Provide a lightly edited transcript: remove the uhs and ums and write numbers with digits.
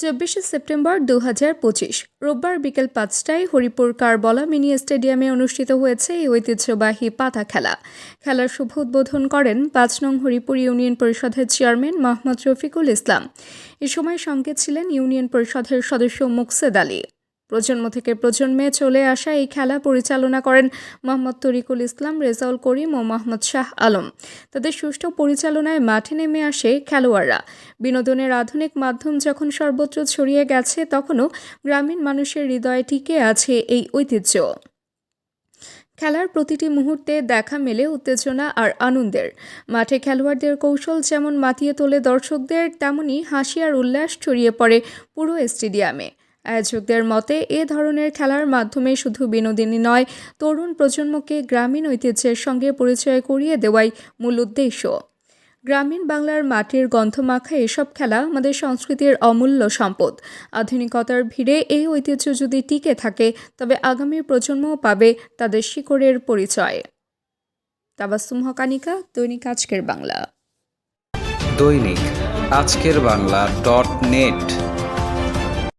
২৪শে সেপ্টেম্বর ২০২৫ রোববার বিকেল ৫টায় হরিপুর কারবলা মিনি স্টেডিয়ামে অনুষ্ঠিত হয়েছে এই ঐতিহ্যবাহী পাতা খেলা। খেলার শুভ উদ্বোধন করেন ৫ নং হরিপুর ইউনিয়ন পরিষদের চেয়ারম্যান মোহাম্মদ রফিকুল ইসলাম। এ সময় সঙ্গে ছিলেন ইউনিয়ন পরিষদের সদস্য মুকসেদ আলী। প্রজন্ম থেকে প্রজন্মে চলে আসা এই খেলা পরিচালনা করেন মোহাম্মদ তরিকুল ইসলাম, রেজাউল করিম ও মোহাম্মদ শাহ আলম। তাদের সুষ্ঠু পরিচালনায় মাঠে নেমে আসে খেলোয়াড়রা। বিনোদনের আধুনিক মাধ্যম যখন সর্বত্র ছড়িয়ে গেছে, তখনও গ্রামীণ মানুষের হৃদয়ে টিকে আছে এই ঐতিহ্য। খেলার প্রতিটি মুহূর্তে দেখা মেলে উত্তেজনা আর আনন্দের। মাঠে খেলোয়াড়দের কৌশল যেমন মাতিয়ে তোলে দর্শকদের, তেমনি হাসি আর উল্লাস ছড়িয়ে পড়ে পুরো স্টেডিয়ামে। আয়োজকদের মতে এ ধরনের খেলার মাধ্যমে শুধু বিনোদনই নয়, তরুণ প্রজন্মকে গ্রামীণ ঐতিহ্যের সঙ্গে পরিচয় করিয়ে দেওয়াই মূল উদ্দেশ্য। গ্রামীণ বাংলার মাটির গন্ধমাখা এসব খেলা আমাদের সংস্কৃতির অমূল্য সম্পদ। আধুনিকতার ভিড়ে এই ঐতিহ্য যদি টিকে থাকে, তবে আগামী প্রজন্মও পাবে তাদের শিকড়ের পরিচয়। তাবাসসুম হকানিকা, দৈনিক আজকের বাংলা। দৈনিক আজকের বাংলা .net